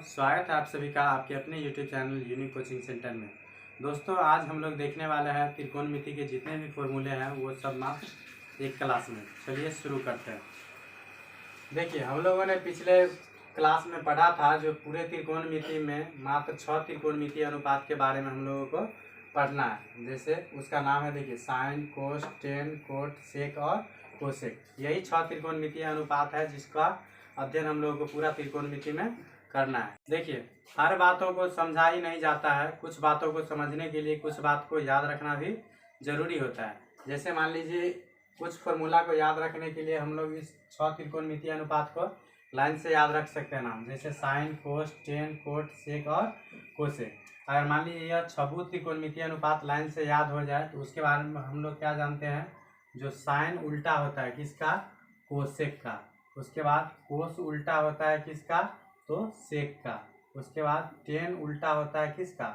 स्वागत है आप सभी का आपके अपने YouTube channel unique coaching centre में। दोस्तों, आज हम लोग देखने वाले हैं त्रिकोणमिति के जितने भी फॉर्मूले हैं वो सब मात्र एक क्लास में। चलिए शुरू करते हैं। देखिए, हम लोगों ने पिछले क्लास में पढ़ा था जो पूरे त्रिकोणमिति में मात्र 6 त्रिकोणमिति अनुपात के बारे में हम लोगों को पढ़ना है। जैसे उसका नाम है, देखिए, साइन, कोस, टेन, कोट, सेक और कोसेक। यही 6 त्रिकोणमितीय अनुपात है जिसका अध्ययन हम लोगों को पूरा त्रिकोणमिति में करना है। देखिए, हर बातों को समझा ही नहीं जाता है, कुछ बातों को समझने के लिए कुछ बात को याद रखना भी जरूरी होता है। जैसे मान लीजिए, कुछ फॉर्मूला को याद रखने के लिए हम लोग इस 6 त्रिकोणमितीय अनुपात को लाइन से याद रख सकते हैं नाम, जैसे साइन, कोस, टेन, कोट, सेक और कोसेक। अगर मान लीजिए यह 6 त्रिकोणमितीय अनुपात लाइन से याद हो जाए तो उसके बारे में हम लोग क्या जानते हैं, जो साइन उल्टा होता है किसका, कोसेक का। उसके बाद कोस उल्टा होता है किसका, तो सेक का। उसके बाद टेन उल्टा होता है किसका,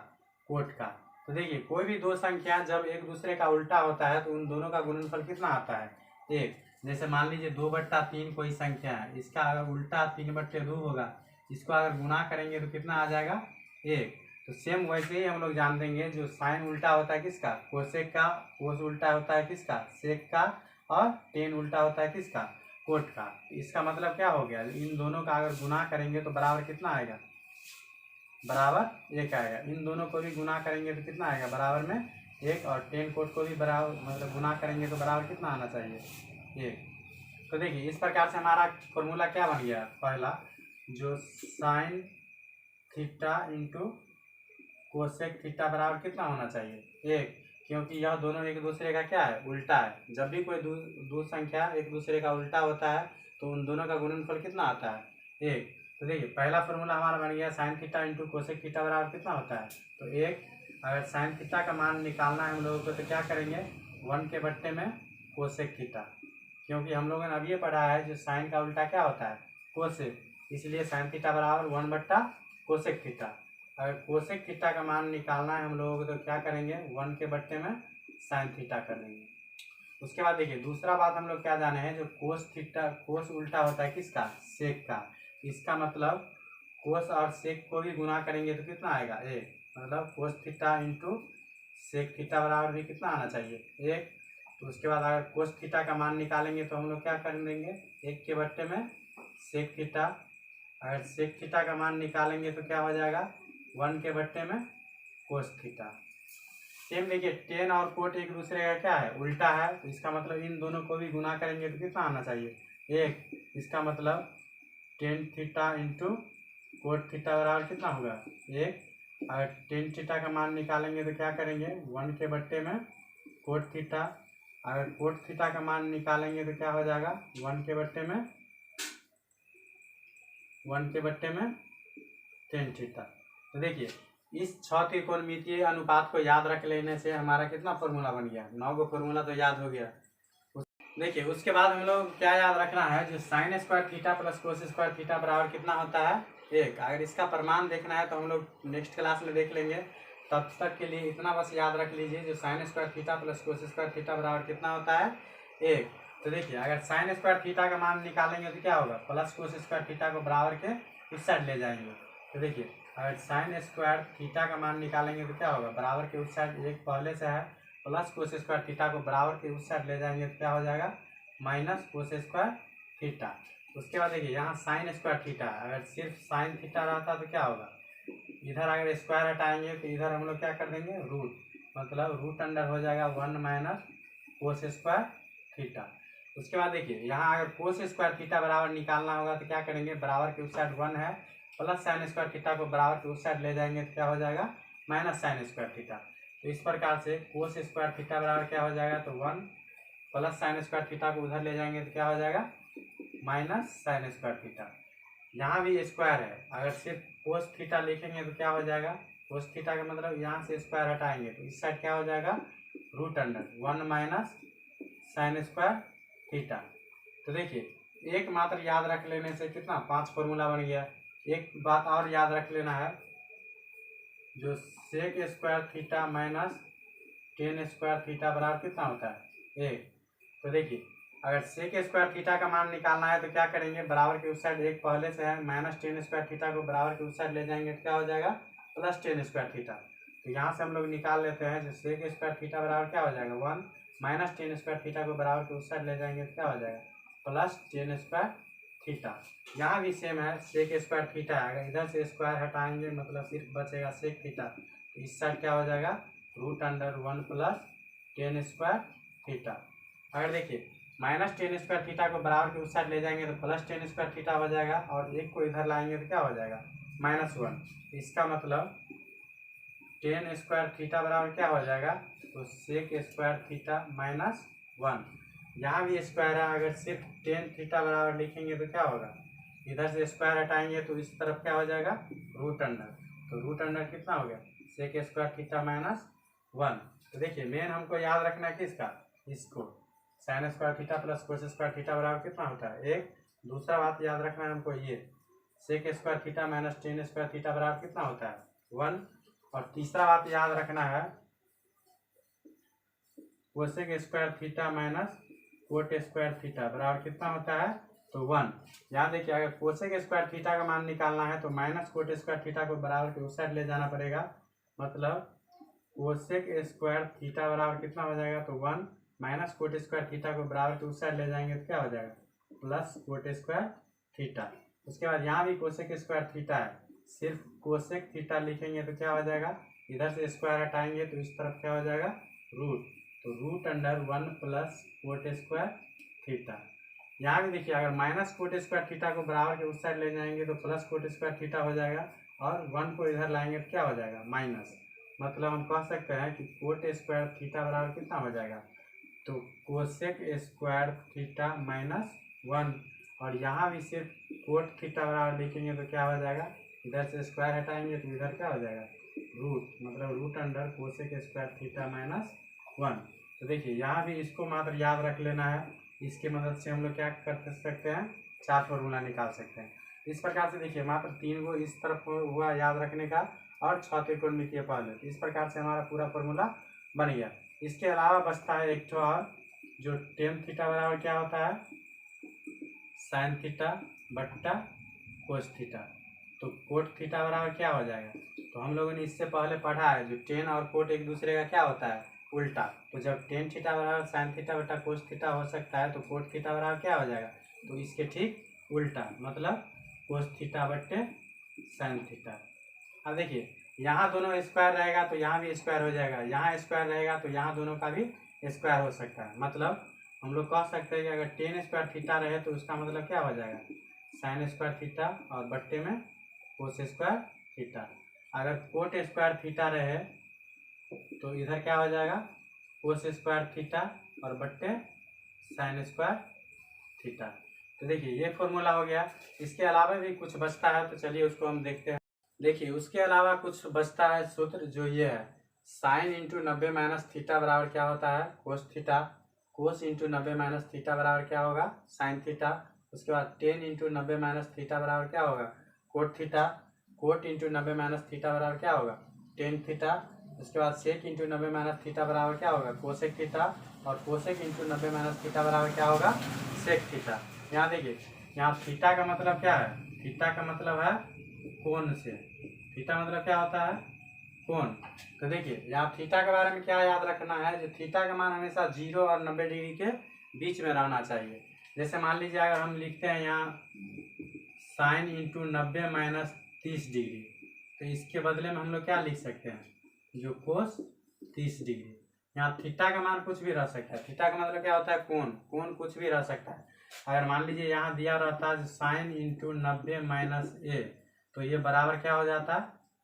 कोट का। तो देखिए, कोई भी दो संख्या जब एक दूसरे का उल्टा होता है तो उन दोनों का गुणनफल कितना आता है, 1। जैसे मान लीजिए 2/3 कोई संख्या है, इसका अगर उल्टा 3/2 होगा, इसको अगर गुणा करेंगे तो कितना आ जाएगा, 1। तो सेम वैसे ही हम लोग जान देंगे, जो साइन उल्टा होता है किसका, कोसेक का, कोस उल्टा होता है किसका, सेक का, और टेन उल्टा होता है किसका, कोट का। इसका मतलब क्या हो गया, इन दोनों का अगर गुणा करेंगे तो बराबर कितना आएगा, बराबर 1 आएगा। इन दोनों को भी गुणा करेंगे तो कितना आएगा, बराबर में 1। और टेन कोट को भी बराबर मतलब गुणा करेंगे तो बराबर कितना आना चाहिए, 1। तो देखिए, इस प्रकार से हमारा फॉर्मूला क्या बन गया, पहला जो sine theta into cosec theta बराबर कितना होना चाहिए, 1। क्योंकि यह दोनों एक दूसरे का क्या है, उल्टा है। जब भी कोई दो संख्या एक दूसरे का उल्टा होता है तो उन दोनों का गुणनफल कितना आता है, 1। तो देखिए, पहला फॉर्मूला हमारा बन गया, sine theta into cosec theta बराबर कितना होता है, तो 1। अगर साइन थीटा का मान निकालना है हम लोगों को तो क्या करेंगे, 1 के बट्टे में कोसेक थीटा। क्योंकि हम लोगों ने अब ये पढ़ा है जो साइन का उल्टा क्या होता है, कोसेक, इसलिए साइन थीटा बराबर 1/कोसेक थीटा। अगर कोसेक थीटा का मान निकालना है हम लोगों को तो क्या करेंगे, 1 के बट्टे में साइन थीटा कर देंगे। उसके बाद देखिए, दूसरा बात हम लोग क्या जाने हैं, जो कोस थीटा, कोस उल्टा होता है किसका, सेक का। इसका मतलब कोस और सेक को भी गुणा करेंगे तो कितना आएगा, 1। मतलब cos theta into sec theta बराबर भी कितना आना चाहिए, 1। तो उसके बाद अगर कोस थीटा का मान निकालेंगे तो हम लोग क्या कर देंगे, 1 के बट्टे में सेक थीटा। अगर सेक थीटा का मान निकालेंगे तो क्या हो जाएगा, 1 के बट्टे में कोस थीटा। सेम देखिए, टेन और कोट एक दूसरे का क्या है, उल्टा है। तो इसका मतलब इन दोनों को भी गुणा करेंगे तो कितना आना चाहिए, 1। इसका मतलब tan theta into cot theta बराबर कितना होगा, 1। अगर टेन थीटा का मान निकालेंगे तो क्या करेंगे, 1 के बट्टे में कोट थीटा। अगर कोट थीटा का मान निकालेंगे तो क्या हो जाएगा, 1 के बट्टे में टेन थीटा। तो देखिए, इस 6 त्रिकोणमितीय अनुपात को याद रख लेने से हमारा कितना फॉर्मूला बन गया, 9 गो फॉर्मूला तो याद हो गया। देखिए, उसके बाद हम लोग क्या याद रखना है, जो sign square theta plus cos square theta बराबर कितना होता है, 1। अगर इसका प्रमाण देखना है तो हम लोग नेक्स्ट क्लास में देख लेंगे। तब तक के लिए इतना बस याद रख लीजिए, जो sign square theta plus cos square theta बराबर कितना होता है, 1। तो देखिए, अगर साइन स्क्वायर थीटा का मान निकालेंगे तो क्या होगा, प्लस कोस स्क्वायर थीटा को बराबर के उस साइड ले जाएंगे। तो देखिए, अगर साइन स्क्वायर थीटा का मान निकालेंगे तो क्या होगा, बराबर के उस साइड, एक पहले से है, प्लस कोस स्क्वायर थीटा को बराबर के उस साइड ले जाएंगे तो क्या हो जाएगा, माइनस कोस स्क्वायर थीटा। उसके बाद देखिए, यहाँ साइन स्क्वायर थीटा, अगर सिर्फ साइन थीटा रहता तो क्या होगा, इधर अगर स्क्वायर हटाएंगे तो इधर हम लोग क्या कर देंगे, रूट, मतलब रूट अंडर हो जाएगा 1 माइनस कोस स्क्वायर थीटा। उसके बाद देखिए, यहाँ अगर कोस स्क्वायर थीटा बराबर निकालना होगा तो क्या करेंगे, बराबर के उस साइड 1 है, प्लस साइन स्क्वायर थीटा को बराबर के उस साइड ले जाएंगे तो क्या हो जाएगा, माइनस साइन स्क्वायर थीटा। तो इस प्रकार से कोस स्क्वायर थीटा बराबर क्या हो जाएगा, तो 1, प्लस साइन स्क्वायर थीटा को उधर ले जाएंगे तो क्या हो जाएगा, माइनस साइन स्क्वायर थीटा। यहाँ भी स्क्वायर है, अगर सिर्फ कोस थीटा लिखेंगे तो क्या हो जाएगा, कोस थीटा का मतलब यहाँ से स्क्वायर हटाएंगे तो इस साइड क्या हो जाएगा, root under 1 minus sine square theta. तो देखिए, एक मात्र याद रख लेने से कितना 5 फॉर्मूला बन गया। एक बात और याद रख लेना है, जो sec square theta minus tan square theta बराबर कितना होता है, 1। तो देखिए, अगर सेक स्क्वायर थीटा का मान निकालना है तो क्या करेंगे, बराबर के उस साइड एक पहले से है माइनस टेन स्क्वायर थीटा को बराबर के उस साइड ले जाएंगे तो क्या हो जाएगा प्लस टेन स्क्वायर थीटा। तो यहाँ से हम लोग निकाल लेते हैं, जो सेक स्क्वायर थीटा बराबर क्या हो जाएगा 1 माइनस टेन स्क्वायर थीटा को बराबर के उस साइड ले जाएंगे तो क्या हो जाएगा प्लस टेन स्क्वायर थीटा। यहाँ भी सेम है, सेक स्क्वायर थीटा है, अगर इधर से स्क्वायर हटाएंगे मतलब सिर्फ बचेगा सेक थीटा, तो इस साइड क्या हो जाएगा √1 प्लस टेन स्क्वायर थीटा। अगर देखिए माइनस टेन स्क्वायर थीटा को बराबर के उस साइड ले जाएंगे तो प्लस टेन स्क्वायर थीटा हो जाएगा, और एक को इधर लाएंगे तो क्या हो जाएगा -1। इसका मतलब टेन स्क्वायर थीटा बराबर क्या हो जाएगा, तो सेक स्क्वायर थीटा -1। यहाँ भी स्क्वायर है, अगर सिर्फ टेन थीटा बराबर लिखेंगे तो क्या होगा, इधर से स्क्वायर हटाएंगे तो इस तरफ क्या हो जाएगा √, तो √, कितना हो गया सेक स्क्वायर थीटा -1। तो देखिए मेन हमको याद रखना है किसका, इसको sign square theta plus cos square theta बराबर कितना होता है 1। दूसरा बात याद रखना है हमको, ये sec square theta minus tan square theta बराबर कितना होता है 1। और तीसरा बात याद रखना है cosec square theta minus cot square theta बराबर कितना होता है तो 1। यहाँ देखिए अगर कोसेक स्क्वायर थीटा का मान निकालना है तो माइनस कोट स्क्वायर थीटा को बराबर के उस साइड ले जाना पड़ेगा, मतलब कोसेक स्क्वायर थीटा बराबर कितना हो जाएगा तो 1 माइनस कोट स्क्वायर थीटा को बराबर के उस साइड ले जाएंगे तो क्या हो जाएगा प्लस कोट स्क्वायर थीटा। उसके बाद यहाँ भी कोसेक स्क्वायर थीटा है, सिर्फ कोसेक थीटा लिखेंगे तो क्या हो जाएगा, इधर से स्क्वायर हटाएंगे तो इस तरफ क्या हो जाएगा रूट, तो √1 प्लस कोट स्क्वायर थीटा। यहाँ भी देखिए अगर माइनस कोट स्क्वायर थीटा को बराबर के उस साइड ले जाएंगे तो प्लस कोट स्क्वायर थीटा हो जाएगा, और 1 को इधर लाएंगे तो क्या हो जाएगा माइनस। मतलब हम कह सकते हैं कि कोट स्क्वायर थीटा बराबर कितना हो जाएगा, तो कोसेक स्क्वायर थीटा -1। और यहाँ भी सिर्फ कोट थीटा बराबर लिखेंगे तो क्या हो जाएगा, इधर से स्क्वायर हटाएंगे तो इधर क्या हो जाएगा रूट, मतलब √, कोसेक स्क्वायर थीटा -1। तो देखिए यहाँ भी इसको मात्र याद रख लेना है, इसकी मदद से हम लोग क्या कर सकते हैं 4 फॉर्मूला निकाल सकते हैं। इस प्रकार से देखिए मात्र 3 को इस तरफ हुआ याद रखने का और 6 त्रिकोणमितीय पहलू, इस प्रकार से हमारा पूरा फॉर्मूला बन गया। इसके अलावा बचता है एक और, जो टेन थीटा बराबर क्या होता है साइन थीटा बट्टा कोस थीटा, तो कोट थीटा बराबर क्या हो जाएगा, तो हम लोगों ने इससे पहले पढ़ा है जो टेन और कोट एक दूसरे का क्या होता है उल्टा, तो जब टेन थीटा बराबर साइन थीटा बट्टा कोस थीटा हो सकता है तो कोट थीटा बराबर क्या हो जाएगा, तो इसके ठीक उल्टा, मतलब कोस थीटा बट्टे साइन थीटा। अब देखिए यहाँ दोनों स्क्वायर रहेगा तो यहाँ भी स्क्वायर हो जाएगा, यहाँ स्क्वायर रहेगा तो यहाँ दोनों का भी स्क्वायर हो सकता है। मतलब हम लोग कह सकते हैं कि अगर टेन स्क्वायर थीटा रहे तो उसका मतलब क्या हो जाएगा साइन स्क्वायर थीटा और बट्टे में कोस स्क्वायर थीटा। अगर कोट स्क्वायर थीटा रहे तो इधर क्या हो जाएगा कोस स्क्वायर थीटा और बट्टे साइन स्क्वायर थीटा। तो देखिए ये फॉर्मूला हो गया। इसके अलावा भी कुछ बचता है तो चलिए उसको हम देखते हैं। देखिए उसके अलावा कुछ बचता है सूत्र, जो ये है साइन इंटू 90 माइनस थीटा बराबर क्या होता है कोस थीटा, कोस इंटू 90 माइनस थीटा बराबर क्या होगा साइन थीटा। उसके बाद 10 इंटू 90 माइनस थीटा बराबर क्या होगा cot theta, cot into 90 minus theta बराबर क्या होगा टेन थीटा। उसके बाद सेक इंटू 90 माइनस थीटा बराबर क्या होगा कोसेक थीटा, और कोसेक इंटू 90 माइनस थीटा बराबर क्या होगा सेक थीटा। यहाँ देखिए यहाँ थीटा का मतलब क्या है, थीटा का मतलब है कोण से, थीटा मतलब क्या होता है कोण। तो देखिए यहाँ थीटा के बारे में क्या याद रखना है, जो थीटा का मान हमेशा 0 और 90 डिग्री के बीच में रहना चाहिए। जैसे मान लीजिए अगर हम लिखते हैं यहाँ साइन इंटू 90 माइनस 30 डिग्री, तो इसके बदले में हम लोग क्या लिख सकते हैं जो कोस 30 डिग्री। यहाँ थीटा का मान कुछ भी रह सकता है, थीटा का मतलब क्या होता है कोण, कोण कुछ भी रह सकता है। अगर मान लीजिए यहाँ दिया रहता है साइन इंटू 90 माइनस ए, तो ये बराबर क्या हो जाता है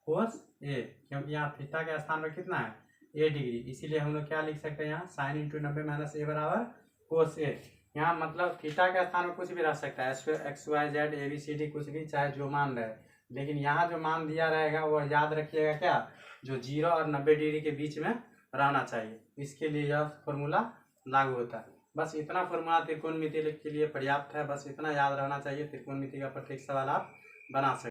कोस ए, क्योंकि यहाँ थीटा के स्थान पर कितना है ए डिग्री, इसीलिए हम लोग क्या लिख सकते हैं यहाँ साइन इंटू 90 माइनस ए बराबर कोस ए। यहाँ मतलब थीटा के स्थान में कुछ भी रह सकता है, X Y Z A B C D कुछ भी, चाहे जो मान रहे, लेकिन यहाँ जो मान दिया रहेगा वो याद रखिएगा क्या जो 0 और 90 डिग्री के बीच में रहना चाहिए, इसके लिए यह फॉर्मूला लागू होता है। बस इतना फॉर्मूला त्रिकोणमिति के लिए पर्याप्त है, बस इतना याद रहना चाहिए, त्रिकोणमिति का प्रत्येक सवाल आप बना सकते हैं।